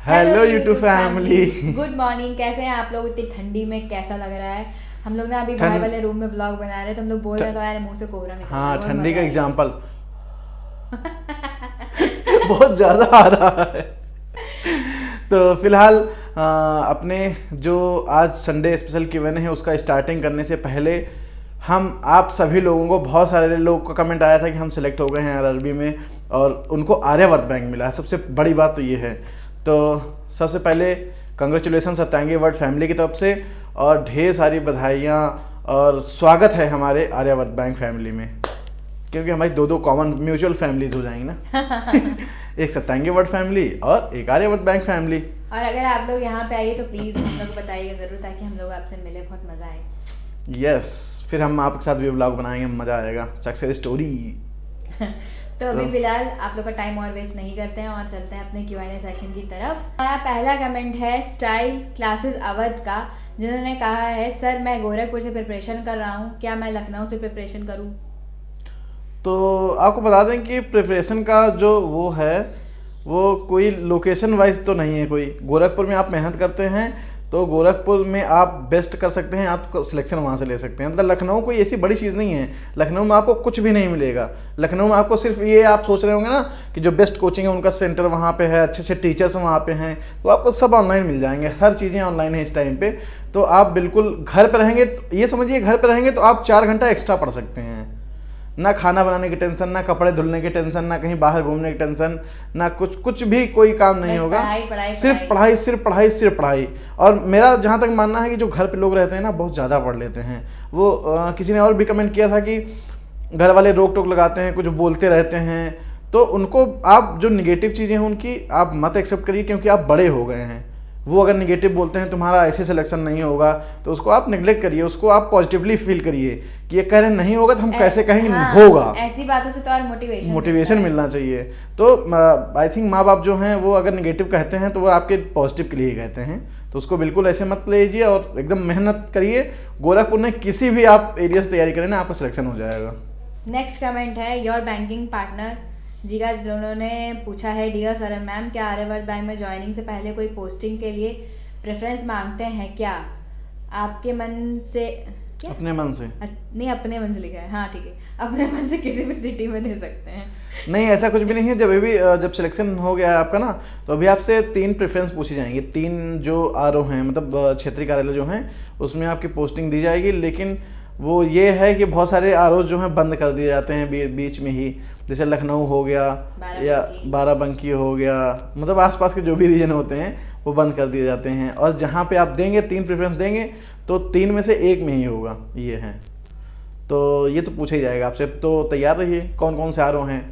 Hello YouTube family. Good morning. कैसे हैं आप लोग? इतनी ठंडी में कैसा लग रहा है? हम लोग ना अभी बाहर वाले रूम में व्लॉग बना रहे हैं तो हम लोग बोल रहे हैं तो हमारे मुंह से कोहरा निकल रहा है। हाँ, बहुत ठंडी का मजा एग्जाम्पल बहुत ज़्यादा आ रहा है। तो फिलहाल अपने जो आज संडे स्पेशल Q&A है उसका स्टार्टिंग करने से पहले हम आप सभी लोगों को, बहुत सारे लोगों का कमेंट आया था कि हम सिलेक्ट हो गए हैं आरआरबी में और उनको आर्यवर्त बैंक मिला है। सबसे बड़ी बात तो ये है। तो सबसे पहले कंग्रेचुलेसन सत्यांगी वर्ड फैमिली की तरफ से और ढेर सारी बधाइयाँ और स्वागत है हमारे आर्यवर्त बैंक फैमिली में, क्योंकि हमारी दो कॉमन म्यूचुअल फैमिलीज हो जाएंगी ना। एक सत्यांगी वर्ड फैमिली और एक आर्यवर्त बैंक फैमिली। और अगर आप लोग यहाँ पे आइए तो प्लीज़ हम लोग को बताइएगा ज़रूर ताकि हम लोग आपसे मिले, बहुत मज़ा आए। यस, फिर हम आपके साथ भी व्लॉग बनाएंगे, मज़ा आएगा। Success story. तो अभी फिलहाल आप लोग का टाइम और वेस्ट नहीं करते हैं और चलते हैं अपने Q&A सेक्शन की तरफ। हमारा पहला कमेंट है स्टाइल क्लासेस अवध का, जिन्होंने कहा है सर मैं गोरखपुर से प्रिपरेशन कर रहा हूँ, क्या मैं लखनऊ से प्रिपरेशन करूँ? तो आपको बता दें कि प्रिपरेशन का जो वो है वो कोई लोकेशन वाइज तो नहीं है। कोई गोरखपुर में आप मेहनत करते हैं तो गोरखपुर में आप बेस्ट कर सकते हैं, आप सिलेक्शन वहाँ से ले सकते हैं। मतलब लखनऊ कोई ऐसी बड़ी चीज़ नहीं है। लखनऊ में आपको कुछ भी नहीं मिलेगा। लखनऊ में आपको सिर्फ ये आप सोच रहे होंगे ना कि जो बेस्ट कोचिंग है उनका सेंटर वहाँ पे है, अच्छे अच्छे टीचर्स वहाँ पे हैं, तो आपको सब ऑनलाइन मिल जाएंगे। हर चीज़ें ऑनलाइन है इस टाइम पे। तो आप बिल्कुल घर पर रहेंगे, ये समझिए घर पर रहेंगे तो आप 4 घंटा एक्स्ट्रा पढ़ सकते हैं। ना खाना बनाने की टेंशन, ना कपड़े धुलने की टेंशन, ना कहीं बाहर घूमने की टेंशन, ना कुछ भी कोई काम नहीं होगा। सिर्फ पढ़ाई, सिर्फ पढ़ाई, सिर्फ पढ़ाई। और मेरा जहाँ तक मानना है कि जो घर पे लोग रहते हैं ना बहुत ज़्यादा पढ़ लेते हैं। वो किसी ने और भी कमेंट किया था कि घर वाले रोक टोक लगाते हैं, कुछ बोलते रहते हैं, तो उनको आप जो निगेटिव चीज़ें हैं उनकी आप मत एक्सेप्ट करिए, क्योंकि आप बड़े हो गए हैं। वो अगर निगेटिव बोलते हैं तुम्हारा ऐसे सिलेक्शन नहीं होगा तो उसको आप नेग्लेक्ट करिए, उसको आप पॉजिटिवली फील करिए कि ये कह रहे नहीं होगा तो हम कैसे कहेंगे होगा। ऐसी बातों से तो और मोटिवेशन मिलना चाहिए। तो आई थिंक माँ बाप जो हैं वो अगर निगेटिव कहते हैं तो वो आपके पॉजिटिव के लिए ही कहते हैं, तो उसको बिल्कुल ऐसे मत लीजिए और एकदम मेहनत करिए। गोरखपुर में किसी भी आप एरिया से तैयारी करें ना, आपका सिलेक्शन हो जाएगा। नेक्स्ट कमेंट है योर बैंकिंग पार्टनर जी का, जिन्होंने पूछा है डियर सर एंड मैम, क्या आर्यवर्त बैंक में ज्वाइनिंग से पहले कोई पोस्टिंग के लिए प्रेफरेंस मांगते हैं क्या? आपके मन से क्या? अपने मन से नहीं, अपने मन से लिखा है। हाँ ठीक है, अपने मन से किसी भी सिटी में दे सकते हैं। नहीं, ऐसा कुछ भी नहीं है। जब सिलेक्शन हो गया है आपका ना, तो अभी आपसे 3 प्रेफरेंस पूछी जाएंगी। 3 जो आरओ हैं, मतलब क्षेत्रीय कार्यालय जो हैं, उसमें आपकी पोस्टिंग दी जाएगी। लेकिन वो ये है कि बहुत सारे आरओ जो हैं बंद कर दिए जाते हैं बीच में ही, जैसे लखनऊ हो गया या बाराबंकी हो गया, मतलब आसपास के जो भी रीजन होते हैं वो बंद कर दिए जाते हैं। और जहाँ पे आप देंगे 3 प्रेफरेंस देंगे तो 3 में से 1 में ही होगा, ये है। तो ये तो पूछा ही जाएगा आपसे, तो तैयार रहिए। कौन कौन से आरओ हैं?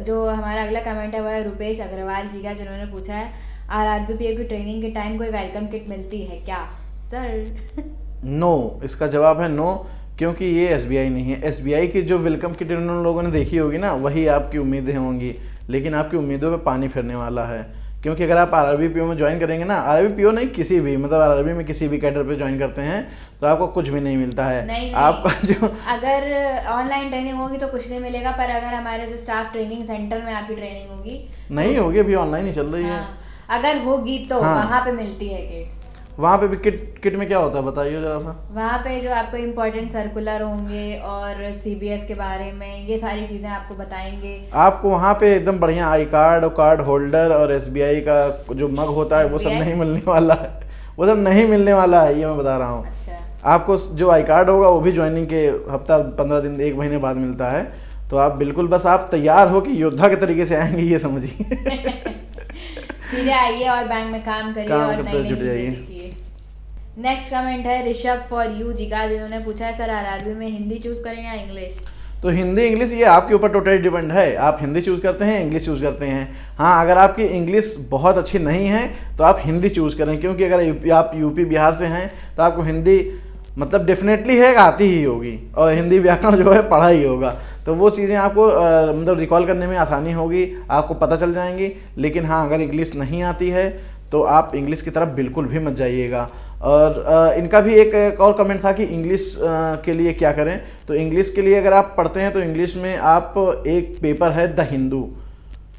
जो हमारा अगला कमेंट है वह है रुपेश अग्रवाल जी का, जिन्होंने पूछा है आरआरबीपीओ की ट्रेनिंग के टाइम कोई वेलकम किट मिलती है क्या सर? नो, इसका जवाब है नो, क्योंकि ये एसबीआई नहीं है। एसबीआई की जो वेलकम किट उन लोगों ने देखी होगी ना, वही आपकी उम्मीदें होंगी, लेकिन आपकी उम्मीदों पे पानी फिरने वाला है। क्योंकि अगर आप आरआरबीपीओ में ज्वाइन करेंगे ना, आरआरबीपीओ नहीं, किसी भी, मतलब आरआरबी में किसी भी कैडर पे ज्वाइन करते हैं तो आपको कुछ भी नहीं मिलता है। नहीं, आपका जो अगर ऑनलाइन ट्रेनिंग होगी तो कुछ नहीं मिलेगा, पर अगर हमारे जो स्टाफ ट्रेनिंग सेंटर में आपकी ट्रेनिंग होगी नहीं होगी, अभी ऑनलाइन ही चल रही है। अगर होगी तो वहाँ पे मिलती है किट। वहाँ पे भी किट में क्या होता है बताइए जरा सा। वहाँ पे जो आपको इम्पोर्टेंट सर्कुलर होंगे और सीबीएस के बारे में ये सारी चीज़ें आपको बताएंगे। आपको वहाँ पे एकदम बढ़िया आई कार्ड और कार्ड होल्डर और एसबीआई का जो मग होता है वो सब नहीं मिलने वाला है। वो सब नहीं मिलने वाला है, ये मैं बता रहा हूँ। अच्छा। आपको जो आई कार्ड होगा वो भी ज्वाइनिंग के हफ्ता 15 दिन 1 महीने बाद मिलता है। तो आप बिल्कुल बस आप तैयार हो कि योद्धा के तरीके से आएंगे, ये समझिए। सीधे आइए और बैंक में काम करिए और नई नई चीजें सीखिए। नेक्स्ट कमेंट है ऋषभ फॉर यू जी का, जिन्होंने पूछा है सर आरआरबी में हिंदी चूज करें या इंग्लिश? तो हिंदी इंग्लिश ये आपके ऊपर टोटली डिपेंड है। आप हिंदी चूज़ करते हैं, इंग्लिश चूज़ करते हैं। हाँ, अगर आपकी इंग्लिश बहुत अच्छी नहीं है तो आप हिंदी चूज़ करें, क्योंकि अगर आप यूपी बिहार से हैं तो आपको हिंदी मतलब डेफिनेटली है आती ही होगी, और हिंदी व्याकरण जो है पढ़ा ही होगा। तो वो चीज़ें आपको मतलब रिकॉल करने में आसानी होगी, आपको पता चल जाएंगी। लेकिन हाँ, अगर इंग्लिश नहीं आती है तो आप इंग्लिश की तरफ बिल्कुल भी मत जाइएगा। और इनका भी एक और कमेंट था कि इंग्लिश के लिए क्या करें। तो इंग्लिश के लिए अगर आप पढ़ते हैं तो इंग्लिश में आप एक पेपर है द हिंदू,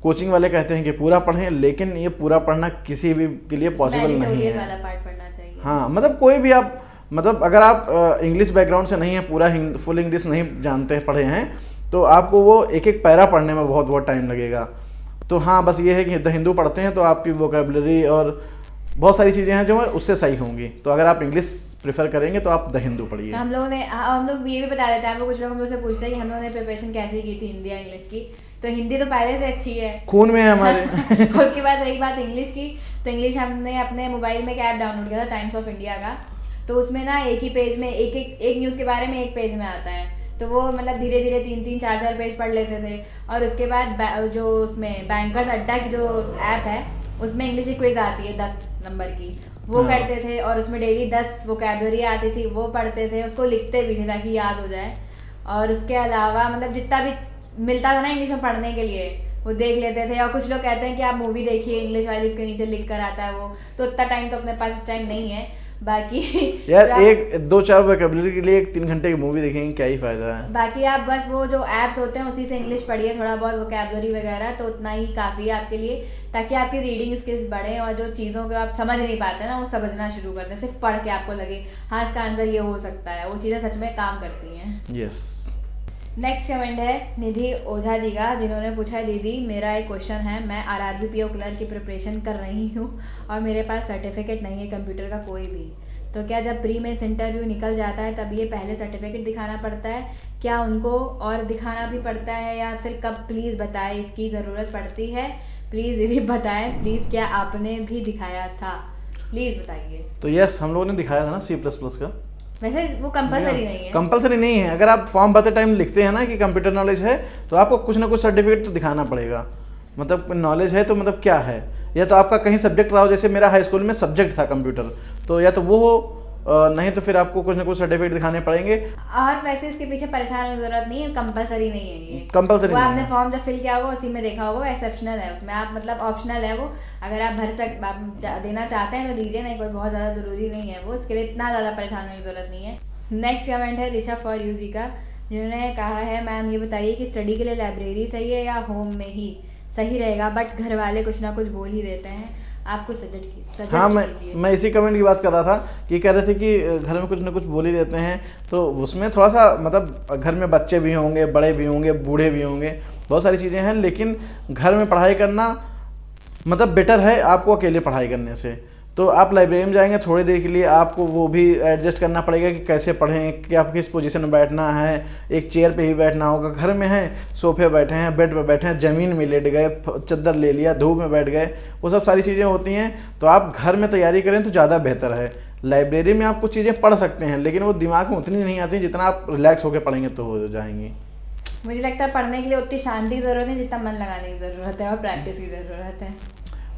कोचिंग वाले कहते हैं कि पूरा पढ़ें, लेकिन ये पूरा पढ़ना किसी भी के लिए पॉसिबल नहीं है। वाला पार्ट पढ़ना चाहिए। हाँ, मतलब कोई भी आप, मतलब अगर आप इंग्लिश बैकग्राउंड से नहीं है, पूरा फुल इंग्लिश नहीं जानते हैं, पढ़े हैं, तो आपको वो एक एक पैरा पढ़ने में बहुत बहुत टाइम लगेगा। तो हाँ, बस ये है कि द हिंदू पढ़ते हैं तो आपकी वोकेबलरी और बहुत सारी चीज़ें हैं जो है उससे सही होंगी। तो अगर आप इंग्लिश प्रेफर करेंगे तो आप द हिंदू पढ़िए। तो हम लोग ये भी बता देते हैं, कुछ लोग मुझसे पूछते हैं कि हम लोगों ने प्रिपरेशन कैसे की थी हिंदी या इंग्लिश की। तो हिंदी तो पहले से अच्छी है, खून में है हमारे। उसके बाद रही बात इंग्लिश की, तो इंग्लिश हमने अपने मोबाइल में एक ऐप डाउनलोड किया था टाइम्स ऑफ इंडिया का। तो उसमें ना एक ही पेज में एक न्यूज़ के बारे में एक पेज में आता है, तो वो मतलब धीरे धीरे 3-3, 4-4 पेज पढ़ लेते थे। और उसके बाद जो उसमें बैंकर्स अड्डा की जो ऐप है उसमें इंग्लिश की क्विज आती है 10 नंबर की, वो करते थे। और उसमें डेली 10 वोकैबुलरी आती थी, वो पढ़ते थे, उसको लिखते भी थे ताकि याद हो जाए। और उसके अलावा मतलब जितना भी मिलता था ना इंग्लिश में पढ़ने के लिए वो देख लेते थे। और कुछ लोग कहते हैं कि आप मूवी देखिए इंग्लिश वाली, उसके नीचे लिख कर आता है वो, तो उतना टाइम तो अपने पास इस टाइम नहीं है। बाकी यार एक 2-4 वोकैबुलरी के लिए 1-3 घंटे की मूवी देखेंगे, क्या ही फायदा है। बाकी आप बस वो जो ऐप्स होते हैं उसी से इंग्लिश पढ़िए, थोड़ा बहुत वोकैबुलरी वगैरह, तो उतना ही काफ़ी है आपके लिए, ताकि आपकी रीडिंग स्किल्स बढ़े और जो चीज़ों को आप समझ नहीं पाते ना वो समझना शुरू कर दें। सिर्फ पढ़ के आपको लगे हाँ इसका आंसर ये हो सकता है, वो चीज़ें सच में काम करती हैं। यस। नेक्स्ट कमेंट है निधि ओझा जी का, जिन्होंने पूछा है दीदी मेरा एक क्वेश्चन है, मैं RRBPO क्लर्क की प्रिपरेशन कर रही हूँ और मेरे पास सर्टिफिकेट नहीं है कंप्यूटर का कोई भी, तो क्या जब प्री मेंस इंटरव्यू निकल जाता है तब ये पहले सर्टिफिकेट दिखाना पड़ता है, क्या उनको और दिखाना भी पड़ता है या फिर कब? प्लीज़ बताएं, इसकी ज़रूरत पड़ती है, प्लीज़ दीदी बताएं प्लीज़, क्या आपने भी दिखाया था? प्लीज़ बताइए। तो यस, हम लोगों ने दिखाया था ना C++ का। वैसे वो कंपलसरी नहीं है। कंपलसरी नहीं है, अगर आप फॉर्म भरते टाइम लिखते हैं ना कि कंप्यूटर नॉलेज है तो आपको कुछ ना कुछ सर्टिफिकेट तो दिखाना पड़ेगा। मतलब नॉलेज है तो मतलब क्या है, या तो आपका कहीं सब्जेक्ट रहा हो, जैसे मेरा हाई स्कूल में सब्जेक्ट था कंप्यूटर, तो या तो वो हो, नहीं तो फिर आपको कुछ ना कुछ सर्टिफिकेट दिखाने पड़ेंगे। और वैसे इसके पीछे परेशान होने की जरूरत नहीं है, कंपलसरी नहीं है ये। कंपलसरी वो आपने फॉर्म जब फिल किया होगा उसी में देखा होगा, एक्सेप्शनल है उसमें, आप मतलब ऑप्शनल है वो, अगर आप देना चाहते हैं तो दीजिए, नहीं कोई बहुत ज़्यादा ज़रूरी नहीं है वो, इसके लिए इतना ज़्यादा परेशान होने की जरूरत नहीं है। नेक्स्ट कमेंट है ऋषभ फॉर यू जी का, जिन्होंने कहा है मैम ये बताइए कि स्टडी के लिए लाइब्रेरी सही है या होम में ही सही रहेगा, बट घर वाले कुछ ना कुछ बोल ही देते हैं, आप कुछ सजेस्ट हाँ, मैं इसी कमेंट की बात कर रहा था कि कह रहे थे कि घर में कुछ ना कुछ बोल ही देते हैं, तो उसमें थोड़ा सा मतलब घर में बच्चे भी होंगे, बड़े भी होंगे, बूढ़े भी होंगे, बहुत सारी चीज़ें हैं, लेकिन घर में पढ़ाई करना मतलब बेटर है आपको अकेले पढ़ाई करने से। तो आप लाइब्रेरी में जाएंगे थोड़ी देर के लिए, आपको वो भी एडजस्ट करना पड़ेगा कि कैसे पढ़ें, कि आप किस पोजीशन में बैठना है, एक चेयर पे ही बैठना होगा। घर में हैं सोफे बैठे हैं, बेड पे बैठे हैं, ज़मीन में लेट गए, चद्दर ले लिया, धूप में बैठ गए, वो सब सारी चीज़ें होती हैं। तो आप घर में तैयारी करें तो ज़्यादा बेहतर है। लाइब्रेरी में आप कुछ चीज़ें पढ़ सकते हैं, लेकिन वो दिमाग में उतनी नहीं आती जितना आप रिलैक्स होकर पढ़ेंगे तो हो जाएंगी। मुझे लगता है पढ़ने के लिए उतनी शांति की ज़रूरत है जितना मन लगाने की ज़रूरत है और प्रैक्टिस की ज़रूरत है।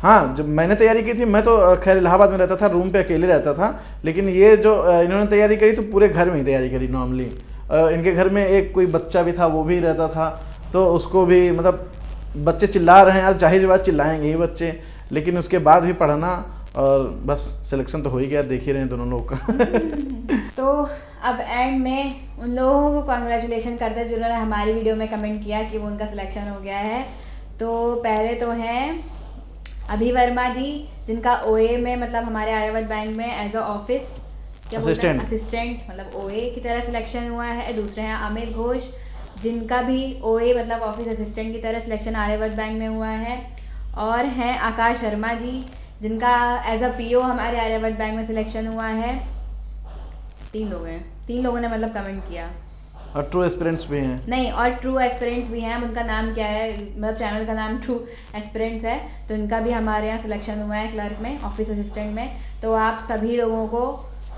हाँ, जब मैंने तैयारी की थी, मैं तो खैर इलाहाबाद में रहता था, रूम पे अकेले रहता था, लेकिन ये जो इन्होंने तैयारी करी तो पूरे घर में ही तैयारी करी नॉर्मली। इनके घर में एक कोई बच्चा भी था, वो भी रहता था, तो उसको भी मतलब बच्चे चिल्ला रहे हैं यार, जाहिर बात चिल्लाएंगे ही बच्चे, लेकिन उसके बाद भी पढ़ना और बस सिलेक्शन तो हो ही गया, देख ही रहे हैं दोनों लोग का। तो अब एंड में उन लोगों को कॉन्ग्रेचुलेशन करते हैं जिन्होंने हमारी वीडियो में कमेंट किया कि वो उनका सिलेक्शन हो गया है। तो पहले तो हैं अभी वर्मा जी, जिनका OA में मतलब हमारे आर्यावर्त बैंक में एज अ ऑफिस क्या बोलते हैं असिस्टेंट मतलब OA की तरह सिलेक्शन हुआ है। दूसरे हैं अमित घोष, जिनका भी OA मतलब ऑफिस असिस्टेंट की तरह सिलेक्शन आर्यावर्त बैंक में हुआ है। और हैं आकाश शर्मा जी, जिनका एज अ PO हमारे आर्यावर्त बैंक में सिलेक्शन हुआ है। 3 लोग हैं, 3 लोगों ने मतलब कमेंट किया। और ट्रू एस्पिरेंट्स भी हैं। नहीं, और ट्रू एस्पिरेंट्स भी हैं, उनका नाम क्या है, मतलब चैनल का नाम ट्रू एस्पिरेंट्स है, तो इनका भी हमारे यहाँ सिलेक्शन हुआ है क्लर्क में, ऑफिस असिस्टेंट में। तो आप सभी लोगों को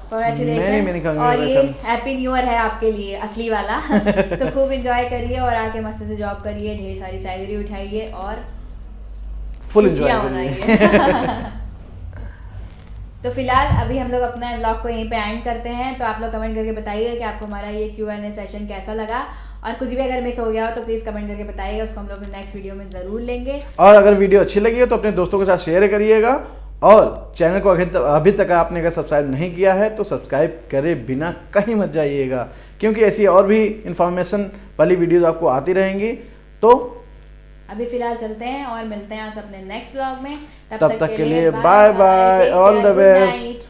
कॉन्ग्रेचुलेशन और ये हैप्पी न्यू ईयर है आपके लिए असली वाला। तो खूब एंजॉय करिए और आके मस्त से जॉब करिए, ढेर सारी सैलरी उठाइए और फुल एंजॉय करिए। तो फिलहाल अभी हम लोग अपना व्लॉग को यहीं पे एंड करते हैं। तो आप लोग कमेंट करके बताइएगा कि आपको हमारा ये Q&A सेशन कैसा लगा, और कुछ भी अगर मिस हो गया हो तो प्लीज़ कमेंट करके बताइएगा, उसको हम लोग नेक्स्ट वीडियो में ज़रूर लेंगे। और अगर वीडियो अच्छी लगी है तो अपने दोस्तों के साथ शेयर करिएगा, और चैनल को अभी तक आपने अगर सब्सक्राइब नहीं किया है तो सब्सक्राइब करे बिना कहीं मत जाइएगा, क्योंकि ऐसी और भी इंफॉर्मेशन वाली वीडियोज़ आपको आती रहेंगी। तो अभी फिलहाल चलते हैं और मिलते हैं आपसे अपने नेक्स्ट ब्लॉग में। तब तक के लिए bye bye, all the best.